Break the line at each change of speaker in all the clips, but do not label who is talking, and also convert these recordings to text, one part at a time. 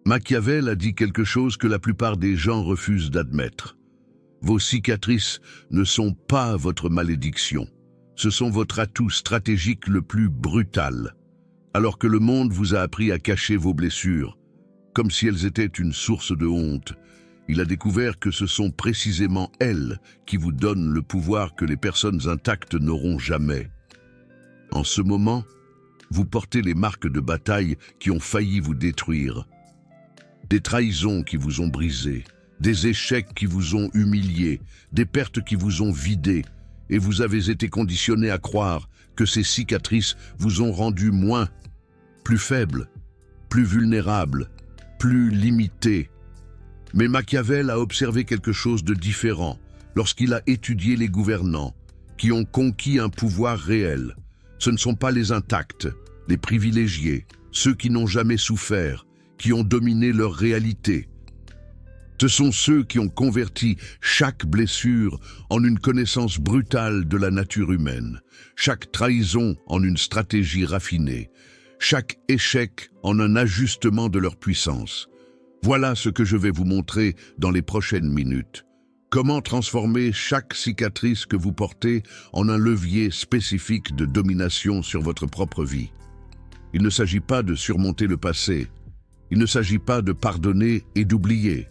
Machiavel a dit quelque chose que la plupart des gens refusent d'admettre. Vos cicatrices ne sont pas votre malédiction. Ce sont votre atout stratégique le plus brutal. Alors que le monde vous a appris à cacher vos blessures, comme si elles étaient une source de honte, il a découvert que ce sont précisément elles qui vous donnent le pouvoir que les personnes intactes n'auront jamais. En ce moment, vous portez les marques de bataille qui ont failli vous détruire. Des trahisons qui vous ont brisé, des échecs qui vous ont humilié, des pertes qui vous ont vidé, et vous avez été conditionné à croire que ces cicatrices vous ont rendu plus faible, plus vulnérable, plus limité. Mais Machiavel a observé quelque chose de différent lorsqu'il a étudié les gouvernants qui ont conquis un pouvoir réel. Ce ne sont pas les intacts, les privilégiés, ceux qui n'ont jamais souffert, qui ont dominé leur réalité. Ce sont ceux qui ont converti chaque blessure en une connaissance brutale de la nature humaine, chaque trahison en une stratégie raffinée, chaque échec en un ajustement de leur puissance. Voilà ce que je vais vous montrer dans les prochaines minutes. Comment transformer chaque cicatrice que vous portez en un levier spécifique de domination sur votre propre vie. Il ne s'agit pas de surmonter le passé. Il ne s'agit pas de pardonner et d'oublier.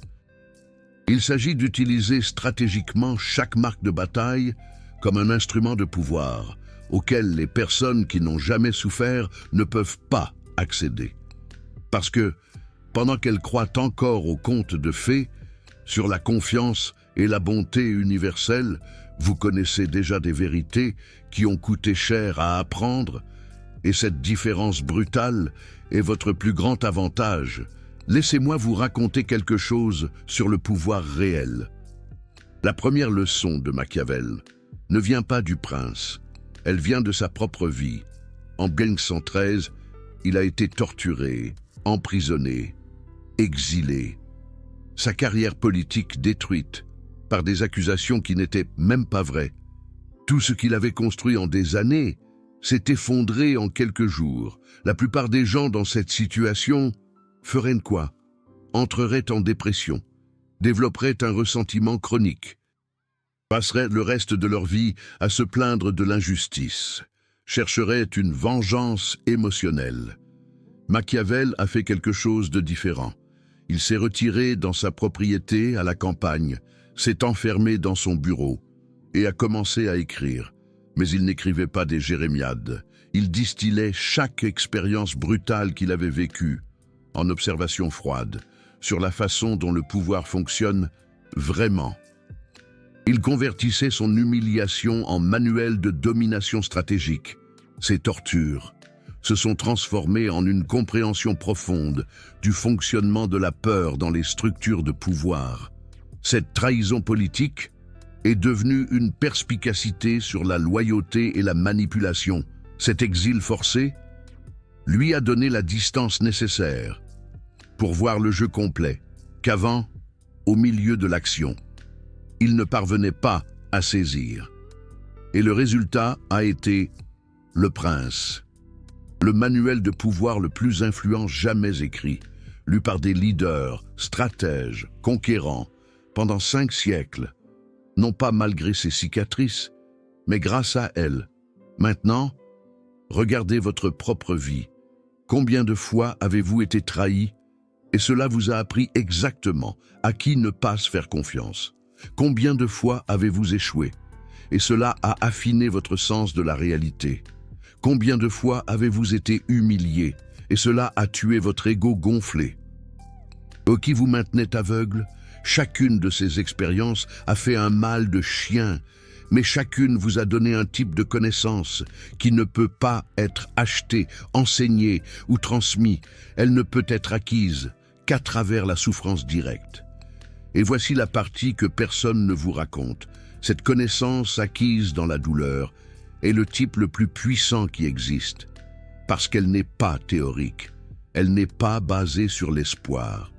Il s'agit d'utiliser stratégiquement chaque marque de bataille comme un instrument de pouvoir auquel les personnes qui n'ont jamais souffert ne peuvent pas accéder. Parce que, pendant qu'elles croient encore aux contes de fées, sur la confiance et la bonté universelle, vous connaissez déjà des vérités qui ont coûté cher à apprendre, et cette différence brutale est votre plus grand avantage. Laissez-moi vous raconter quelque chose sur le pouvoir réel. La première leçon de Machiavel ne vient pas du prince, elle vient de sa propre vie. En 1513, il a été torturé, emprisonné, exilé. Sa carrière politique détruite par des accusations qui n'étaient même pas vraies. Tout ce qu'il avait construit en des années s'est effondré en quelques jours. La plupart des gens dans cette situation feraient quoi? Entreraient en dépression, développeraient un ressentiment chronique, passeraient le reste de leur vie à se plaindre de l'injustice, chercheraient une vengeance émotionnelle. Machiavel a fait quelque chose de différent. Il s'est retiré dans sa propriété à la campagne, s'est enfermé dans son bureau et a commencé à écrire. Mais il n'écrivait pas des jérémiades. Il distillait chaque expérience brutale qu'il avait vécue en observation froide sur la façon dont le pouvoir fonctionne vraiment. Il convertissait son humiliation en manuel de domination stratégique. Ses tortures se sont transformées en une compréhension profonde du fonctionnement de la peur dans les structures de pouvoir. Cette trahison politique est devenue une perspicacité sur la loyauté et la manipulation. Cet exil forcé lui a donné la distance nécessaire pour voir le jeu complet, qu'avant, au milieu de l'action, il ne parvenait pas à saisir. Et le résultat a été Le Prince, le manuel de pouvoir le plus influent jamais écrit, lu par des leaders, stratèges, conquérants, pendant 5 siècles, non pas malgré ses cicatrices, mais grâce à elles. Maintenant, regardez votre propre vie. Combien de fois avez-vous été trahi? Et cela vous a appris exactement à qui ne pas se faire confiance. Combien de fois avez-vous échoué? Et cela a affiné votre sens de la réalité. Combien de fois avez-vous été humilié? Et cela a tué votre ego gonflé. Qui vous maintenait aveugle? Chacune de ces expériences a fait un mal de chien, mais chacune vous a donné un type de connaissance qui ne peut pas être acheté, enseigné ou transmis. Elle ne peut être acquise qu'à travers la souffrance directe. Et voici la partie que personne ne vous raconte. Cette connaissance acquise dans la douleur est le type le plus puissant qui existe, parce qu'elle n'est pas théorique, elle n'est pas basée sur l'espoir.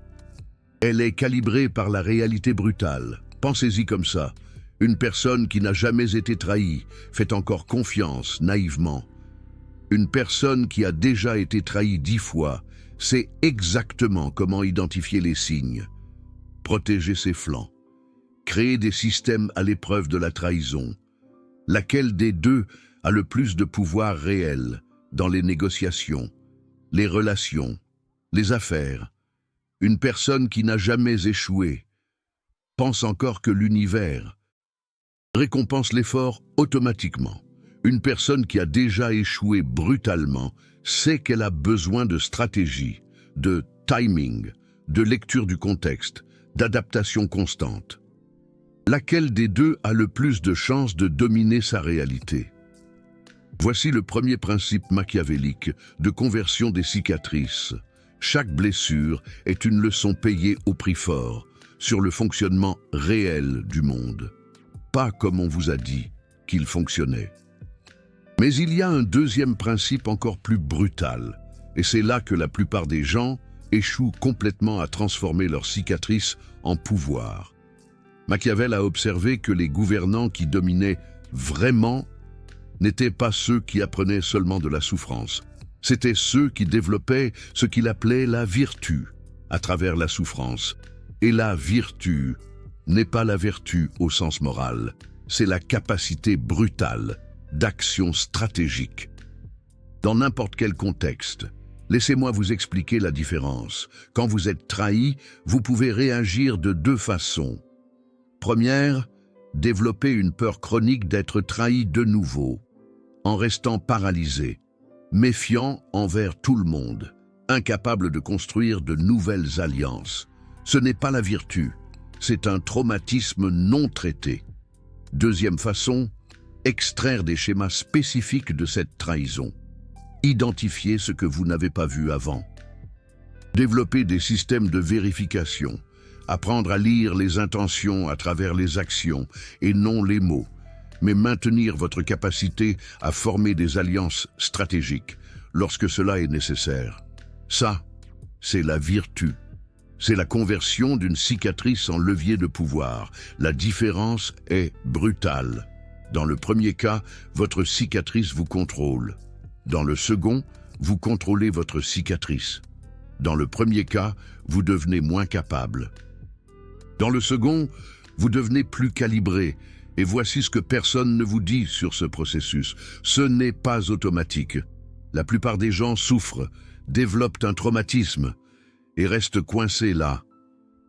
Elle est calibrée par la réalité brutale. Pensez-y comme ça. Une personne qui n'a jamais été trahie fait encore confiance naïvement. Une personne qui a déjà été trahie 10 fois sait exactement comment identifier les signes, protéger ses flancs, créer des systèmes à l'épreuve de la trahison. Laquelle des deux a le plus de pouvoir réel dans les négociations, les relations, les affaires? Une personne qui n'a jamais échoué pense encore que l'univers récompense l'effort automatiquement. Une personne qui a déjà échoué brutalement sait qu'elle a besoin de stratégie, de timing, de lecture du contexte, d'adaptation constante. Laquelle des deux a le plus de chances de dominer sa réalité? Voici le premier principe machiavélique de conversion des cicatrices. Chaque blessure est une leçon payée au prix fort sur le fonctionnement réel du monde. Pas comme on vous a dit qu'il fonctionnait. Mais il y a un deuxième principe encore plus brutal, et c'est là que la plupart des gens échouent complètement à transformer leurs cicatrices en pouvoir. Machiavel a observé que les gouvernants qui dominaient vraiment n'étaient pas ceux qui apprenaient seulement de la souffrance. C'étaient ceux qui développaient ce qu'il appelait la vertu à travers la souffrance. Et la vertu n'est pas la vertu au sens moral, c'est la capacité brutale d'action stratégique. Dans n'importe quel contexte, laissez-moi vous expliquer la différence. Quand vous êtes trahi, vous pouvez réagir de deux façons. Première, développer une peur chronique d'être trahi de nouveau, en restant paralysé, méfiant envers tout le monde, incapable de construire de nouvelles alliances. Ce n'est pas la vertu, c'est un traumatisme non traité. Deuxième façon, extraire des schémas spécifiques de cette trahison. Identifier ce que vous n'avez pas vu avant. Développer des systèmes de vérification. Apprendre à lire les intentions à travers les actions et non les mots, mais maintenir votre capacité à former des alliances stratégiques lorsque cela est nécessaire. Ça, c'est la vertu. C'est la conversion d'une cicatrice en levier de pouvoir. La différence est brutale. Dans le premier cas, votre cicatrice vous contrôle. Dans le second, vous contrôlez votre cicatrice. Dans le premier cas, vous devenez moins capable. Dans le second, vous devenez plus calibré. Et voici ce que personne ne vous dit sur ce processus. Ce n'est pas automatique. La plupart des gens souffrent, développent un traumatisme et restent coincés là.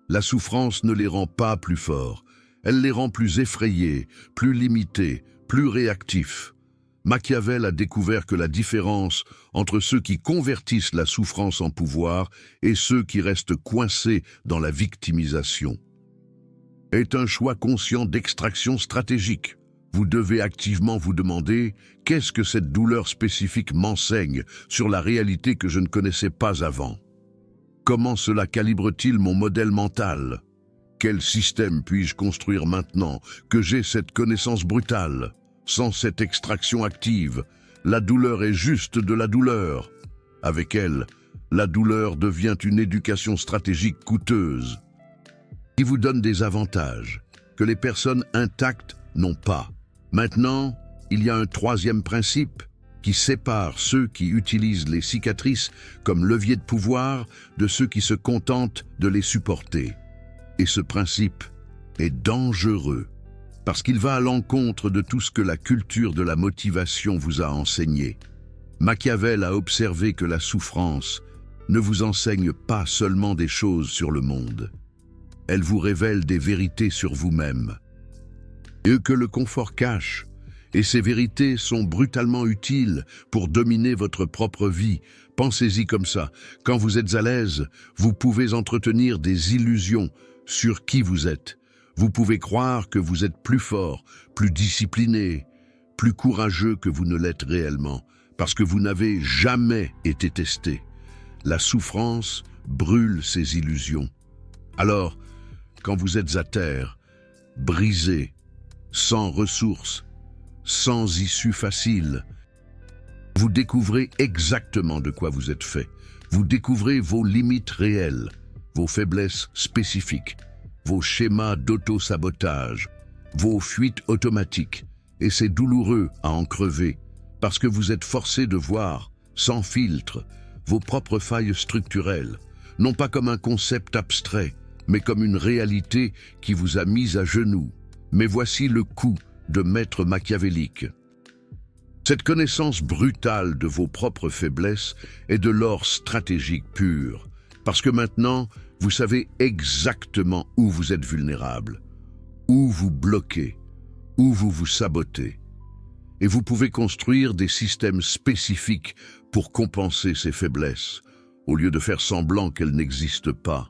La souffrance ne les rend pas plus forts. Elle les rend plus effrayés, plus limités, plus réactifs. Machiavel a découvert que la différence entre ceux qui convertissent la souffrance en pouvoir et ceux qui restent coincés dans la victimisation est un choix conscient d'extraction stratégique. Vous devez activement vous demander « Qu'est-ce que cette douleur spécifique m'enseigne sur la réalité que je ne connaissais pas avant? Comment cela calibre-t-il mon modèle mental? Quel système puis-je construire maintenant que j'ai cette connaissance brutale? Sans cette extraction active, la douleur est juste de la douleur. Avec elle, la douleur devient une éducation stratégique coûteuse qui vous donne des avantages que les personnes intactes n'ont pas. Maintenant, il y a un troisième principe qui sépare ceux qui utilisent les cicatrices comme levier de pouvoir de ceux qui se contentent de les supporter. Et ce principe est dangereux parce qu'il va à l'encontre de tout ce que la culture de la motivation vous a enseigné. Machiavel a observé que la souffrance ne vous enseigne pas seulement des choses sur le monde. Elle vous révèle des vérités sur vous-même, et que le confort cache, et ces vérités sont brutalement utiles pour dominer votre propre vie. Pensez-y comme ça, quand vous êtes à l'aise, vous pouvez entretenir des illusions sur qui vous êtes. Vous pouvez croire que vous êtes plus fort, plus discipliné, plus courageux que vous ne l'êtes réellement, parce que vous n'avez jamais été testé. La souffrance brûle ces illusions. Alors, quand vous êtes à terre, brisé, sans ressources, sans issue facile, vous découvrez exactement de quoi vous êtes fait. Vous découvrez vos limites réelles, vos faiblesses spécifiques, vos schémas d'auto-sabotage, vos fuites automatiques. Et c'est douloureux à en crever, parce que vous êtes forcé de voir, sans filtre, vos propres failles structurelles, non pas comme un concept abstrait, mais comme une réalité qui vous a mis à genoux. Mais voici le coup de maître machiavélique. Cette connaissance brutale de vos propres faiblesses est de l'or stratégique pur, parce que maintenant, vous savez exactement où vous êtes vulnérable, où vous bloquez, où vous vous sabotez. Et vous pouvez construire des systèmes spécifiques pour compenser ces faiblesses, au lieu de faire semblant qu'elles n'existent pas.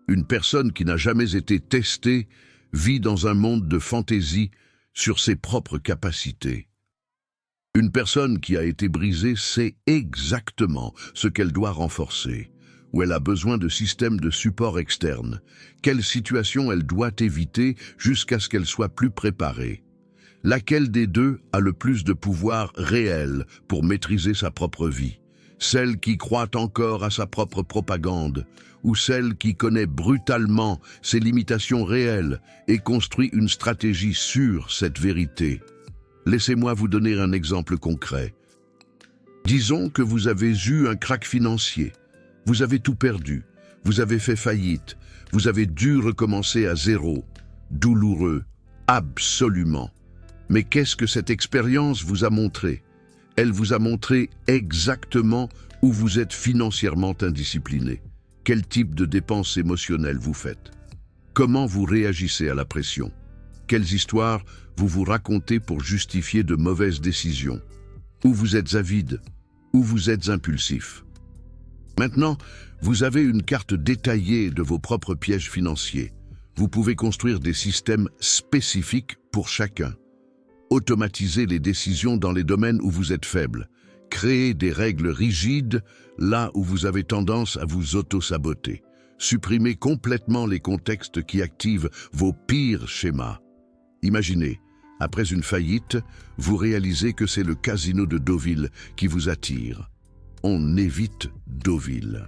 Une personne qui n'a jamais été testée vit dans un monde de fantaisie sur ses propres capacités. Une personne qui a été brisée sait exactement ce qu'elle doit renforcer, où elle a besoin de systèmes de support externes, quelle situation elle doit éviter jusqu'à ce qu'elle soit plus préparée. Laquelle des deux a le plus de pouvoir réel pour maîtriser sa propre vie? Celle qui croit encore à sa propre propagande, ou celle qui connaît brutalement ses limitations réelles et construit une stratégie sur cette vérité? Laissez-moi vous donner un exemple concret. Disons que vous avez eu un krach financier, vous avez tout perdu, vous avez fait faillite, vous avez dû recommencer à zéro. Douloureux, absolument. Mais qu'est-ce que cette expérience vous a montré? Elle vous a montré exactement où vous êtes financièrement indiscipliné. Quel type de dépenses émotionnelles vous faites? Comment vous réagissez à la pression? Quelles histoires vous vous racontez pour justifier de mauvaises décisions? Où vous êtes avide? Où vous êtes impulsif? Maintenant, vous avez une carte détaillée de vos propres pièges financiers. Vous pouvez construire des systèmes spécifiques pour chacun. Automatiser les décisions dans les domaines où vous êtes faible. Créer des règles rigides là où vous avez tendance à vous auto-saboter. Supprimer complètement les contextes qui activent vos pires schémas. Imaginez, après une faillite, vous réalisez que c'est le casino de Deauville qui vous attire. On évite Deauville.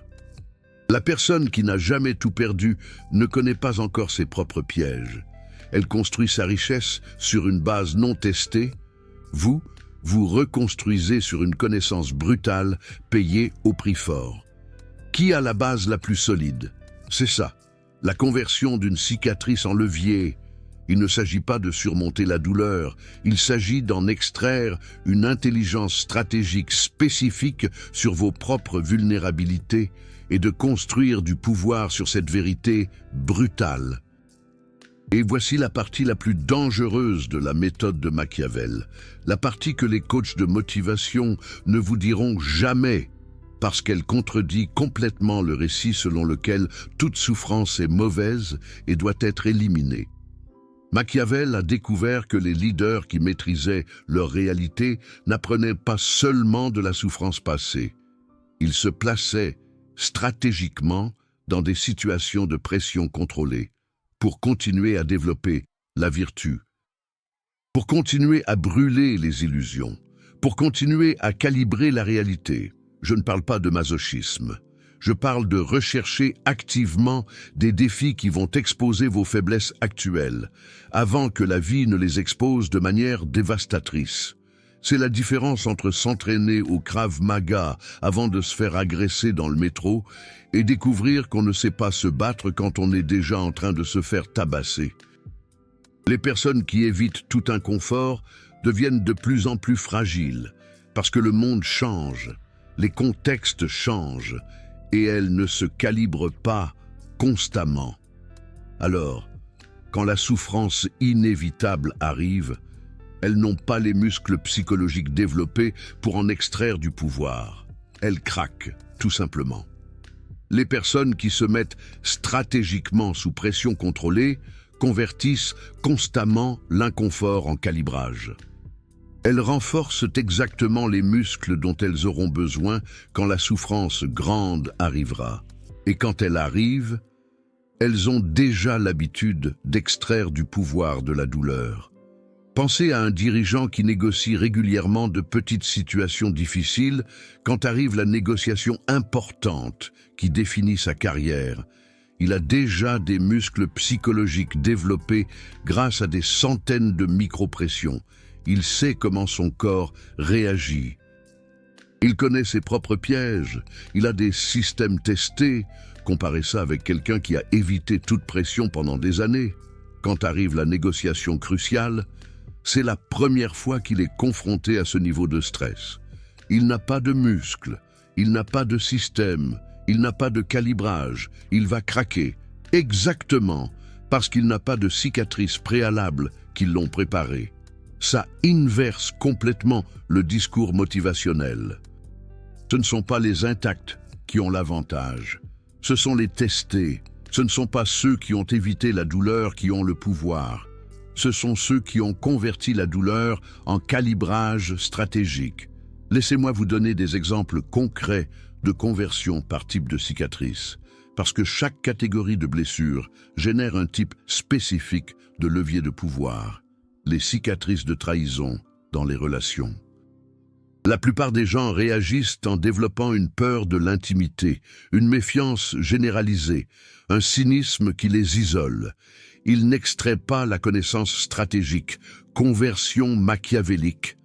La personne qui n'a jamais tout perdu ne connaît pas encore ses propres pièges. Elle construit sa richesse sur une base non testée. Vous reconstruisez sur une connaissance brutale payée au prix fort. Qui a la base la plus solide? C'est ça, la conversion d'une cicatrice en levier. Il ne s'agit pas de surmonter la douleur, il s'agit d'en extraire une intelligence stratégique spécifique sur vos propres vulnérabilités et de construire du pouvoir sur cette vérité brutale. Et voici la partie la plus dangereuse de la méthode de Machiavel, la partie que les coachs de motivation ne vous diront jamais, parce qu'elle contredit complètement le récit selon lequel toute souffrance est mauvaise et doit être éliminée. Machiavel a découvert que les leaders qui maîtrisaient leur réalité n'apprenaient pas seulement de la souffrance passée. Ils se plaçaient stratégiquement dans des situations de pression contrôlée, pour continuer à développer la vertu, pour continuer à brûler les illusions, pour continuer à calibrer la réalité. Je ne parle pas de masochisme, je parle de rechercher activement des défis qui vont exposer vos faiblesses actuelles, avant que la vie ne les expose de manière dévastatrice. C'est la différence entre s'entraîner au Krav Maga avant de se faire agresser dans le métro et découvrir qu'on ne sait pas se battre quand on est déjà en train de se faire tabasser. Les personnes qui évitent tout inconfort deviennent de plus en plus fragiles parce que le monde change, les contextes changent et elles ne se calibrent pas constamment. Alors, quand la souffrance inévitable arrive, elles n'ont pas les muscles psychologiques développés pour en extraire du pouvoir. Elles craquent, tout simplement. Les personnes qui se mettent stratégiquement sous pression contrôlée convertissent constamment l'inconfort en calibrage. Elles renforcent exactement les muscles dont elles auront besoin quand la souffrance grande arrivera. Et quand elle arrive, elles ont déjà l'habitude d'extraire du pouvoir de la douleur. Pensez à un dirigeant qui négocie régulièrement de petites situations difficiles quand arrive la négociation importante qui définit sa carrière. Il a déjà des muscles psychologiques développés grâce à des centaines de micropressions. Il sait comment son corps réagit. Il connaît ses propres pièges, il a des systèmes testés. Comparez ça avec quelqu'un qui a évité toute pression pendant des années. Quand arrive la négociation cruciale, c'est la première fois qu'il est confronté à ce niveau de stress. Il n'a pas de muscles, il n'a pas de système, il n'a pas de calibrage, il va craquer, exactement parce qu'il n'a pas de cicatrices préalables qui l'ont préparé. Ça inverse complètement le discours motivationnel. Ce ne sont pas les intacts qui ont l'avantage, ce sont les testés. Ce ne sont pas ceux qui ont évité la douleur qui ont le pouvoir. Ce sont ceux qui ont converti la douleur en calibrage stratégique. Laissez-moi vous donner des exemples concrets de conversion par type de cicatrice, parce que chaque catégorie de blessure génère un type spécifique de levier de pouvoir. Les cicatrices de trahison dans les relations. La plupart des gens réagissent en développant une peur de l'intimité, une méfiance généralisée, un cynisme qui les isole. Ils n'extraient pas la connaissance stratégique, conversion machiavélique,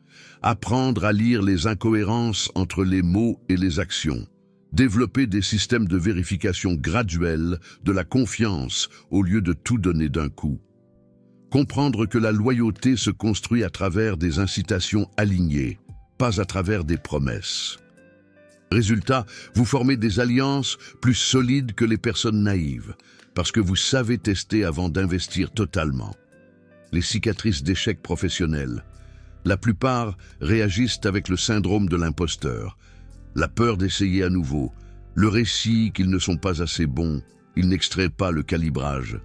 apprendre à lire les incohérences entre les mots et les actions, développer des systèmes de vérification graduelle de la confiance au lieu de tout donner d'un coup. Comprendre que la loyauté se construit à travers des incitations alignées, pas à travers des promesses. Résultat, vous formez des alliances plus solides que les personnes naïves, parce que vous savez tester avant d'investir totalement. Les cicatrices d'échecs professionnels. La plupart réagissent avec le syndrome de l'imposteur, la peur d'essayer à nouveau, le récit qu'ils ne sont pas assez bons, ils n'extraient pas le calibrage.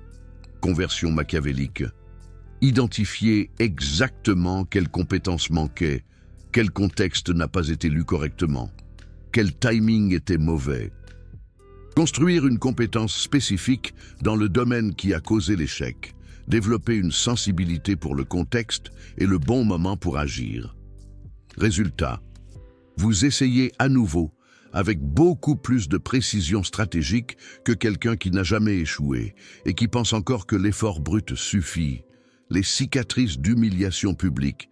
Conversion machiavélique. Identifier exactement quelles compétences manquaient, quel contexte n'a pas été lu correctement, quel timing était mauvais. Construire une compétence spécifique dans le domaine qui a causé l'échec, développer une sensibilité pour le contexte et le bon moment pour agir. Résultat, vous essayez à nouveau avec beaucoup plus de précision stratégique que quelqu'un qui n'a jamais échoué et qui pense encore que l'effort brut suffit. Les cicatrices d'humiliation publique.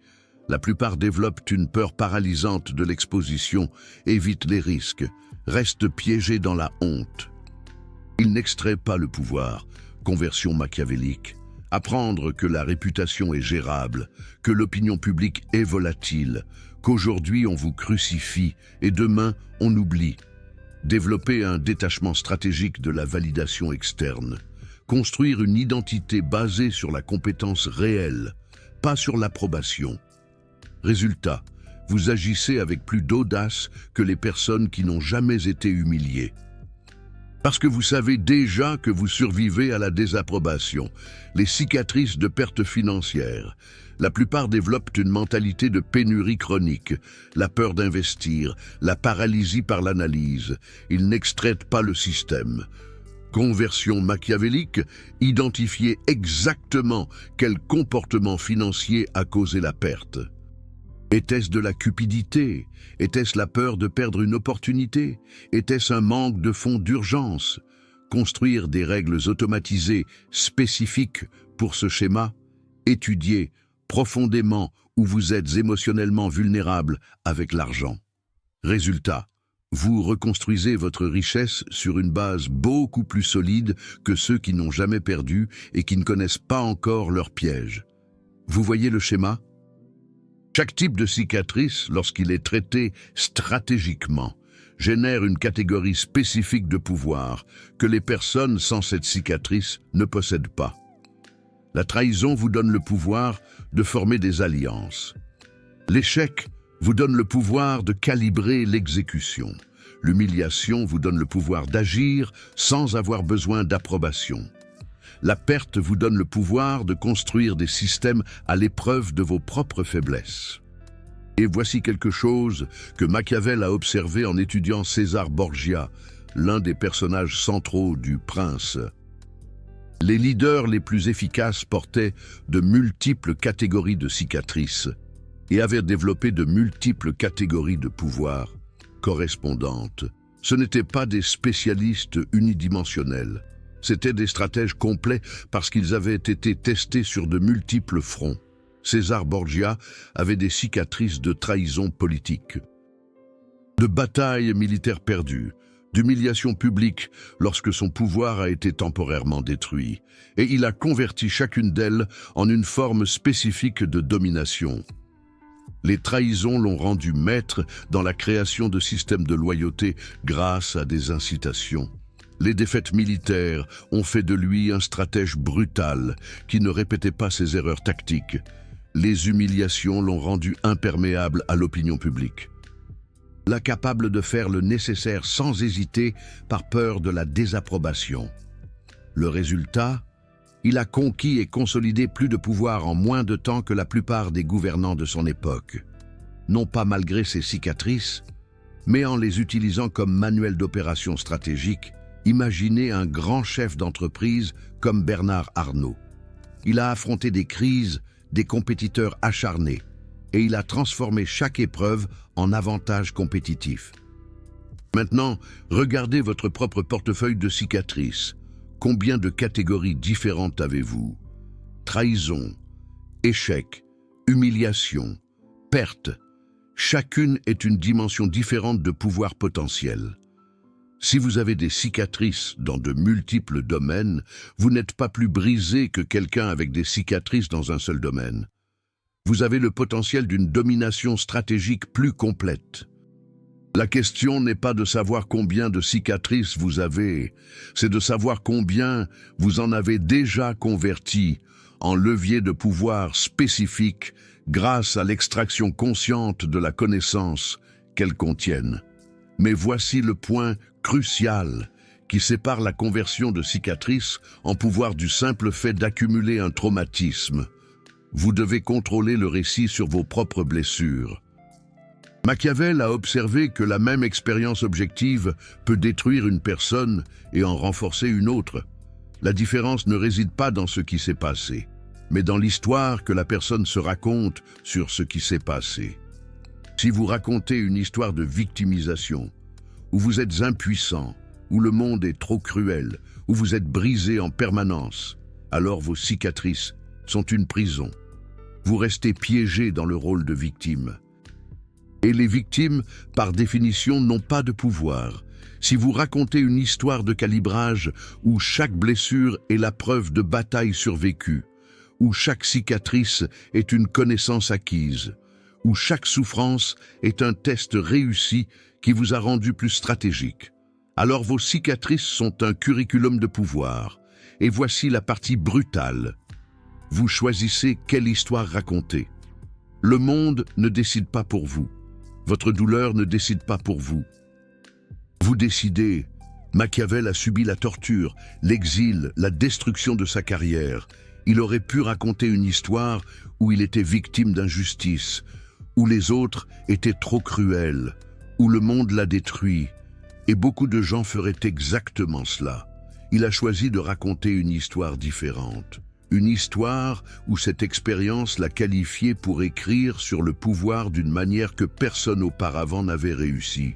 La plupart développent une peur paralysante de l'exposition, évitent les risques, restent piégés dans la honte. Ils n'extraient pas le pouvoir, conversion machiavélique. Apprendre que la réputation est gérable, que l'opinion publique est volatile, qu'aujourd'hui on vous crucifie et demain on oublie. Développer un détachement stratégique de la validation externe. Construire une identité basée sur la compétence réelle, pas sur l'approbation. Résultat, vous agissez avec plus d'audace que les personnes qui n'ont jamais été humiliées. Parce que vous savez déjà que vous survivez à la désapprobation, les cicatrices de pertes financières. La plupart développent une mentalité de pénurie chronique, la peur d'investir, la paralysie par l'analyse. Ils n'extraient pas le système. Conversion machiavélique, identifier exactement quel comportement financier a causé la perte. Était-ce de la cupidité? Était-ce la peur de perdre une opportunité? Était-ce un manque de fonds d'urgence? Construire des règles automatisées spécifiques pour ce schéma, étudier profondément où vous êtes émotionnellement vulnérable avec l'argent. Résultat, vous reconstruisez votre richesse sur une base beaucoup plus solide que ceux qui n'ont jamais perdu et qui ne connaissent pas encore leurs pièges. Vous voyez le schéma? Chaque type de cicatrice, lorsqu'il est traité stratégiquement, génère une catégorie spécifique de pouvoir que les personnes sans cette cicatrice ne possèdent pas. La trahison vous donne le pouvoir de former des alliances. L'échec vous donne le pouvoir de calibrer l'exécution. L'humiliation vous donne le pouvoir d'agir sans avoir besoin d'approbation. La perte vous donne le pouvoir de construire des systèmes à l'épreuve de vos propres faiblesses. Et voici quelque chose que Machiavel a observé en étudiant César Borgia, l'un des personnages centraux du Prince. Les leaders les plus efficaces portaient de multiples catégories de cicatrices et avaient développé de multiples catégories de pouvoir correspondantes. Ce n'étaient pas des spécialistes unidimensionnels. C'étaient des stratèges complets parce qu'ils avaient été testés sur de multiples fronts. César Borgia avait des cicatrices de trahison politique. de batailles militaires perdues, d'humiliations publiques lorsque son pouvoir a été temporairement détruit, et il a converti chacune d'elles en une forme spécifique de domination. Les trahisons l'ont rendu maître dans la création de systèmes de loyauté grâce à des incitations. Les défaites militaires ont fait de lui un stratège brutal qui ne répétait pas ses erreurs tactiques. Les humiliations l'ont rendu imperméable à l'opinion publique. Incapable de faire le nécessaire sans hésiter par peur de la désapprobation. Le résultat, il a conquis et consolidé plus de pouvoir en moins de temps que la plupart des gouvernants de son époque. Non pas malgré ses cicatrices, mais en les utilisant comme manuel d'opération stratégique. Imaginez un grand chef d'entreprise comme Bernard Arnault. Il a affronté des crises, des compétiteurs acharnés, et il a transformé chaque épreuve en avantage compétitif. Maintenant, regardez votre propre portefeuille de cicatrices. Combien de catégories différentes avez-vous? Trahison, échec, humiliation, perte. Chacune est une dimension différente de pouvoir potentiel. Si vous avez des cicatrices dans de multiples domaines, vous n'êtes pas plus brisé que quelqu'un avec des cicatrices dans un seul domaine. Vous avez le potentiel d'une domination stratégique plus complète. La question n'est pas de savoir combien de cicatrices vous avez, c'est de savoir combien vous en avez déjà converti en levier de pouvoir spécifique grâce à l'extraction consciente de la connaissance qu'elles contiennent. Mais voici le point crucial qui sépare la conversion de cicatrices en pouvoir du simple fait d'accumuler un traumatisme. Vous devez contrôler le récit sur vos propres blessures. Machiavel a observé que la même expérience objective peut détruire une personne et en renforcer une autre. La différence ne réside pas dans ce qui s'est passé, mais dans l'histoire que la personne se raconte sur ce qui s'est passé. Si vous racontez une histoire de victimisation, où vous êtes impuissant, où le monde est trop cruel, où vous êtes brisé en permanence, alors vos cicatrices sont une prison. Vous restez piégé dans le rôle de victime. Et les victimes, par définition, n'ont pas de pouvoir. Si vous racontez une histoire de calibrage où chaque blessure est la preuve de bataille survécue, où chaque cicatrice est une connaissance acquise, où chaque souffrance est un test réussi qui vous a rendu plus stratégique, alors vos cicatrices sont un curriculum de pouvoir. Et voici la partie brutale. Vous choisissez quelle histoire raconter. Le monde ne décide pas pour vous. Votre douleur ne décide pas pour vous. Vous décidez. Machiavel a subi la torture, l'exil, la destruction de sa carrière. Il aurait pu raconter une histoire où il était victime d'injustice, où les autres étaient trop cruels, où le monde l'a détruit. Et beaucoup de gens feraient exactement cela. Il a choisi de raconter une histoire différente. Une histoire où cette expérience l'a qualifié pour écrire sur le pouvoir d'une manière que personne auparavant n'avait réussi,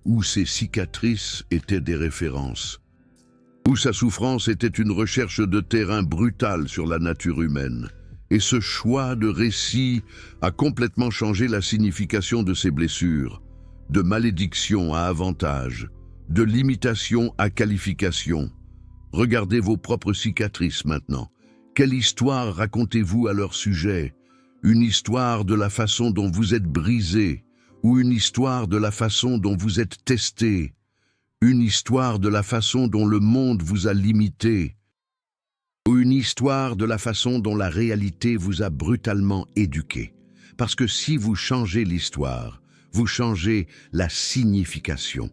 où ses cicatrices étaient des références, où sa souffrance était une recherche de terrain brutale sur la nature humaine. Et ce choix de récit a complètement changé la signification de ses blessures, de malédiction à avantage, de limitation à qualification. Regardez vos propres cicatrices maintenant. Quelle histoire racontez-vous à leur sujet? Une histoire de la façon dont vous êtes brisé, ou une histoire de la façon dont vous êtes testé, une histoire de la façon dont le monde vous a limité, ou une histoire de la façon dont la réalité vous a brutalement éduqué. Parce que si vous changez l'histoire, vous changez la signification.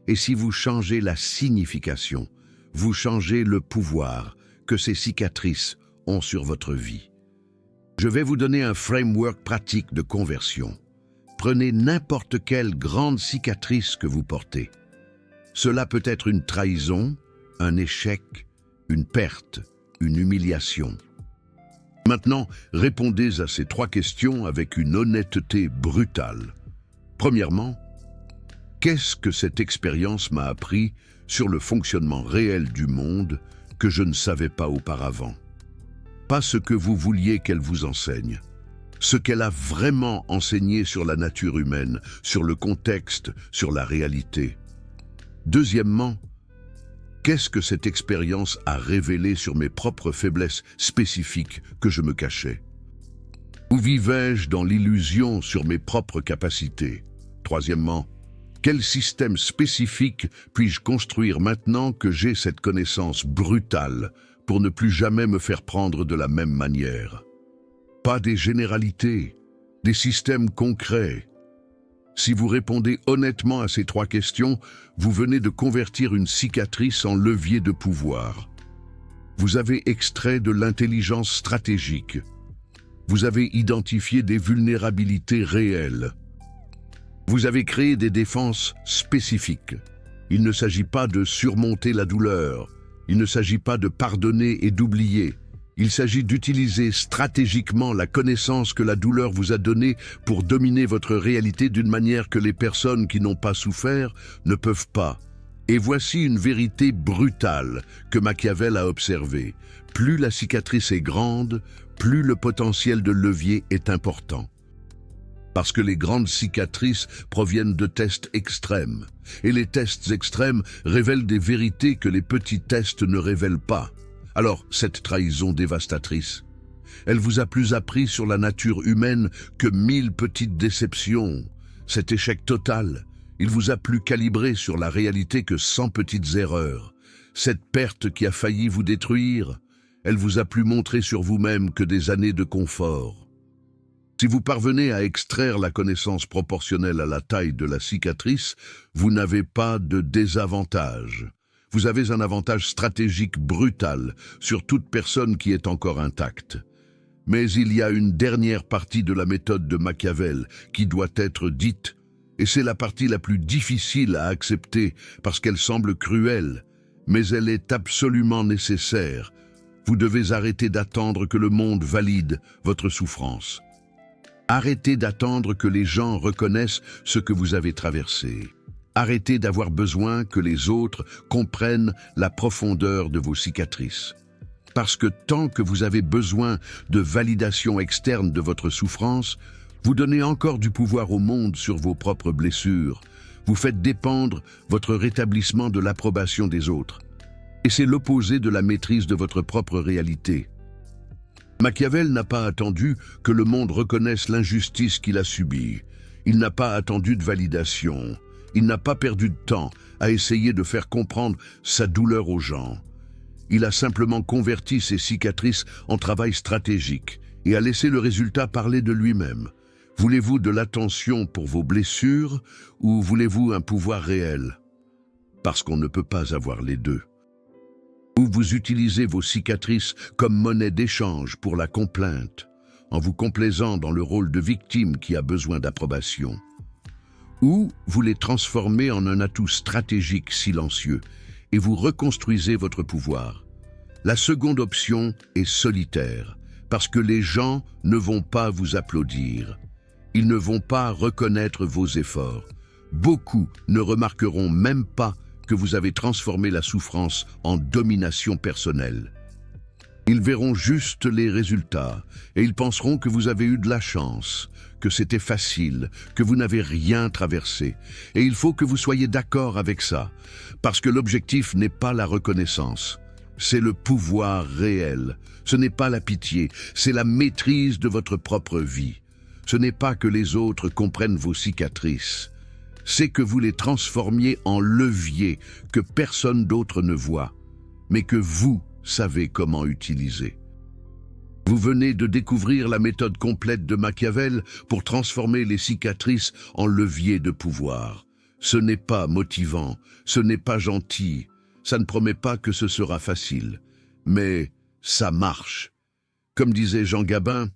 Et si vous changez la signification, vous changez le pouvoir que ces cicatrices ont sur votre vie. Je vais vous donner un framework pratique de conversion. Prenez n'importe quelle grande cicatrice que vous portez. Cela peut être une trahison, un échec, une perte, une humiliation. Maintenant, répondez à ces 3 questions avec une honnêteté brutale. Premièrement, qu'est-ce que cette expérience m'a appris sur le fonctionnement réel du monde que je ne savais pas auparavant? Pas ce que vous vouliez qu'elle vous enseigne. ce qu'elle a vraiment enseigné sur la nature humaine, sur le contexte, sur la réalité. Deuxièmement, qu'est-ce que cette expérience a révélé sur mes propres faiblesses spécifiques que je me cachais? Où vivais-je dans l'illusion sur mes propres capacités? Troisièmement, quel système spécifique puis-je construire maintenant que j'ai cette connaissance brutale pour ne plus jamais me faire prendre de la même manière? Pas des généralités, des systèmes concrets. Si vous répondez honnêtement à ces trois questions, vous venez de convertir une cicatrice en levier de pouvoir. Vous avez extrait de l'intelligence stratégique. Vous avez identifié des vulnérabilités réelles. Vous avez créé des défenses spécifiques. Il ne s'agit pas de surmonter la douleur. Il ne s'agit pas de pardonner et d'oublier. Il s'agit d'utiliser stratégiquement la connaissance que la douleur vous a donnée pour dominer votre réalité d'une manière que les personnes qui n'ont pas souffert ne peuvent pas. Et voici une vérité brutale que Machiavel a observée. Plus la cicatrice est grande, plus le potentiel de levier est important. Parce que les grandes cicatrices proviennent de tests extrêmes. Et les tests extrêmes révèlent des vérités que les petits tests ne révèlent pas. Alors, cette trahison dévastatrice, elle vous a plus appris sur la nature humaine que 1000 petites déceptions. Cet échec total, il vous a plus calibré sur la réalité que 100 petites erreurs. Cette perte qui a failli vous détruire, elle vous a plus montré sur vous-même que des années de confort. Si vous parvenez à extraire la connaissance proportionnelle à la taille de la cicatrice, vous n'avez pas de désavantage. Vous avez un avantage stratégique brutal sur toute personne qui est encore intacte. Mais il y a une dernière partie de la méthode de Machiavel qui doit être dite, et c'est la partie la plus difficile à accepter parce qu'elle semble cruelle, mais elle est absolument nécessaire. Vous devez arrêter d'attendre que le monde valide votre souffrance. Arrêtez d'attendre que les gens reconnaissent ce que vous avez traversé. Arrêtez d'avoir besoin que les autres comprennent la profondeur de vos cicatrices. Parce que tant que vous avez besoin de validation externe de votre souffrance, vous donnez encore du pouvoir au monde sur vos propres blessures. Vous faites dépendre votre rétablissement de l'approbation des autres. Et c'est l'opposé de la maîtrise de votre propre réalité. Machiavel n'a pas attendu que le monde reconnaisse l'injustice qu'il a subie. Il n'a pas attendu de validation. Il n'a pas perdu de temps à essayer de faire comprendre sa douleur aux gens. Il a simplement converti ses cicatrices en travail stratégique et a laissé le résultat parler de lui-même. Voulez-vous de l'attention pour vos blessures ou voulez-vous un pouvoir réel? Parce qu'on ne peut pas avoir les deux. Ou vous utilisez vos cicatrices comme monnaie d'échange pour la complainte, en vous complaisant dans le rôle de victime qui a besoin d'approbation. Ou vous les transformez en un atout stratégique silencieux et vous reconstruisez votre pouvoir. La seconde option est solitaire, parce que les gens ne vont pas vous applaudir. Ils ne vont pas reconnaître vos efforts. Beaucoup ne remarqueront même pas que vous avez transformé la souffrance en domination personnelle. Ils verront juste les résultats et ils penseront que vous avez eu de la chance, que c'était facile, que vous n'avez rien traversé. Et il faut que vous soyez d'accord avec ça, parce que l'objectif n'est pas la reconnaissance. C'est le pouvoir réel. Ce n'est pas la pitié, c'est la maîtrise de votre propre vie. Ce n'est pas que les autres comprennent vos cicatrices. C'est que vous les transformiez en levier que personne d'autre ne voit, mais que vous savez comment utiliser. Vous venez de découvrir la méthode complète de Machiavel pour transformer les cicatrices en levier de pouvoir. Ce n'est pas motivant, ce n'est pas gentil, ça ne promet pas que ce sera facile, mais ça marche. Comme disait Jean Gabin,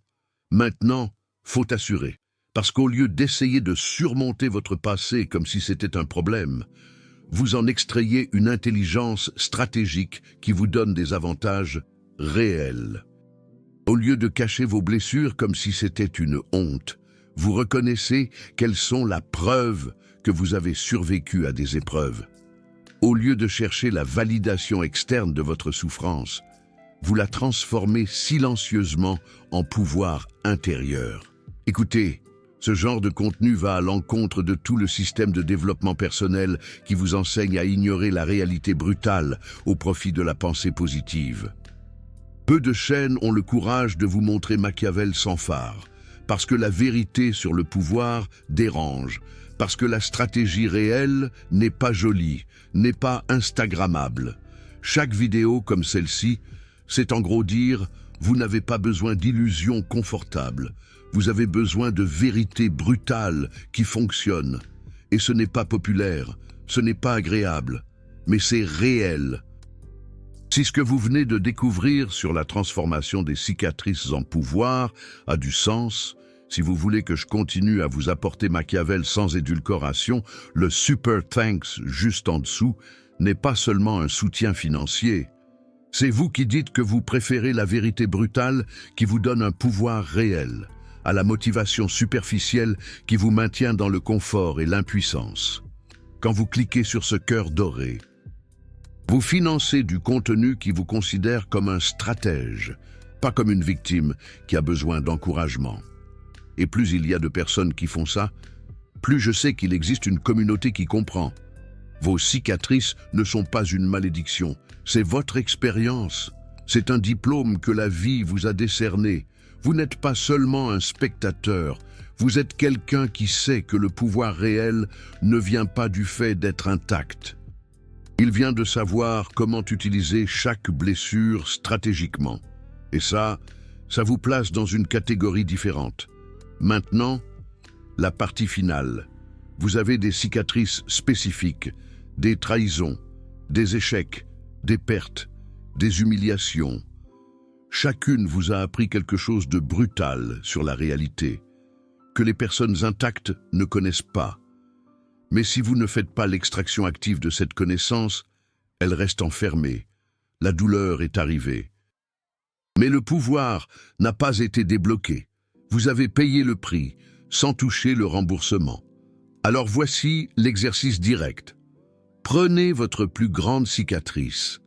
maintenant, faut assurer. Parce qu'au lieu d'essayer de surmonter votre passé comme si c'était un problème, vous en extrayez une intelligence stratégique qui vous donne des avantages réels. Au lieu de cacher vos blessures comme si c'était une honte, vous reconnaissez qu'elles sont la preuve que vous avez survécu à des épreuves. Au lieu de chercher la validation externe de votre souffrance, vous la transformez silencieusement en pouvoir intérieur. Écoutez, ce genre de contenu va à l'encontre de tout le système de développement personnel qui vous enseigne à ignorer la réalité brutale au profit de la pensée positive. Peu de chaînes ont le courage de vous montrer Machiavel sans phare, parce que la vérité sur le pouvoir dérange, parce que la stratégie réelle n'est pas jolie, n'est pas instagrammable. Chaque vidéo comme celle-ci, c'est en gros dire « vous n'avez pas besoin d'illusions confortables, vous avez besoin de vérité brutale qui fonctionne. Et ce n'est pas populaire, ce n'est pas agréable, mais c'est réel. » Si ce que vous venez de découvrir sur la transformation des cicatrices en pouvoir a du sens, si vous voulez que je continue à vous apporter Machiavel sans édulcoration, le Super Thanks juste en dessous n'est pas seulement un soutien financier. C'est vous qui dites que vous préférez la vérité brutale qui vous donne un pouvoir réel, à la motivation superficielle qui vous maintient dans le confort et l'impuissance. Quand vous cliquez sur ce cœur doré, vous financez du contenu qui vous considère comme un stratège, pas comme une victime qui a besoin d'encouragement. Et plus il y a de personnes qui font ça, plus je sais qu'il existe une communauté qui comprend. Vos cicatrices ne sont pas une malédiction, c'est votre expérience. C'est un diplôme que la vie vous a décerné. Vous n'êtes pas seulement un spectateur, vous êtes quelqu'un qui sait que le pouvoir réel ne vient pas du fait d'être intact. Il vient de savoir comment utiliser chaque blessure stratégiquement. Et ça vous place dans une catégorie différente. Maintenant, la partie finale. Vous avez des cicatrices spécifiques, des trahisons, des échecs, des pertes, des humiliations. Chacune vous a appris quelque chose de brutal sur la réalité, que les personnes intactes ne connaissent pas. Mais si vous ne faites pas l'extraction active de cette connaissance, elle reste enfermée. La douleur est arrivée. Mais le pouvoir n'a pas été débloqué. Vous avez payé le prix, sans toucher le remboursement. Alors voici l'exercice direct. Prenez votre plus grande cicatrice,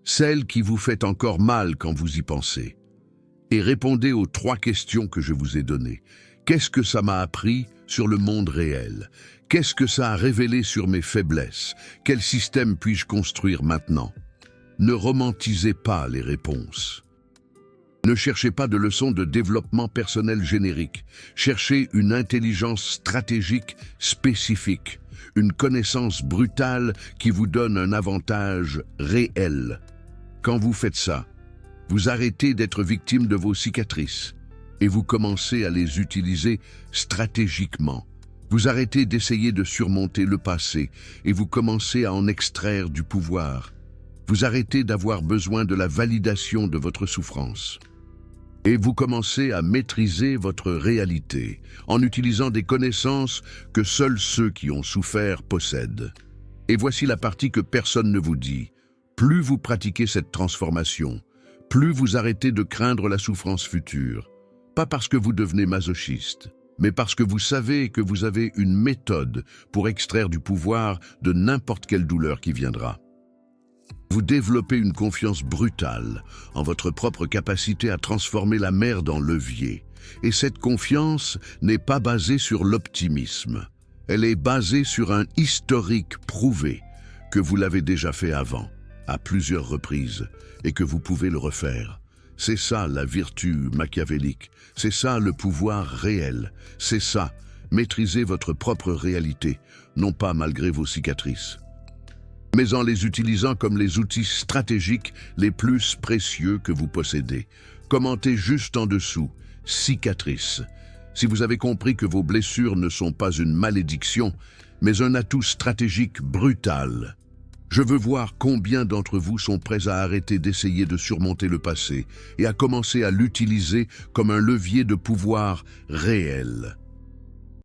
celle qui vous fait encore mal quand vous y pensez, et répondez aux 3 questions que je vous ai données. Qu'est-ce que ça m'a appris sur le monde réel? Qu'est-ce que ça a révélé sur mes faiblesses? Quel système puis-je construire maintenant? Ne romantisez pas les réponses. Ne cherchez pas de leçons de développement personnel générique. Cherchez une intelligence stratégique spécifique, une connaissance brutale qui vous donne un avantage réel. Quand vous faites ça, vous arrêtez d'être victime de vos cicatrices et vous commencez à les utiliser stratégiquement. Vous arrêtez d'essayer de surmonter le passé et vous commencez à en extraire du pouvoir. Vous arrêtez d'avoir besoin de la validation de votre souffrance. Et vous commencez à maîtriser votre réalité en utilisant des connaissances que seuls ceux qui ont souffert possèdent. Et voici la partie que personne ne vous dit. Plus vous pratiquez cette transformation, plus vous arrêtez de craindre la souffrance future. Pas parce que vous devenez masochiste, mais parce que vous savez que vous avez une méthode pour extraire du pouvoir de n'importe quelle douleur qui viendra. Vous développez une confiance brutale en votre propre capacité à transformer la merde en levier. Et cette confiance n'est pas basée sur l'optimisme. Elle est basée sur un historique prouvé que vous l'avez déjà fait avant, à plusieurs reprises, et que vous pouvez le refaire. C'est ça la vertu machiavélique, c'est ça le pouvoir réel, c'est ça, maîtriser votre propre réalité, non pas malgré vos cicatrices, mais en les utilisant comme les outils stratégiques les plus précieux que vous possédez. Commentez juste en dessous, cicatrices. Si vous avez compris que vos blessures ne sont pas une malédiction, mais un atout stratégique brutal. Je veux voir combien d'entre vous sont prêts à arrêter d'essayer de surmonter le passé et à commencer à l'utiliser comme un levier de pouvoir réel.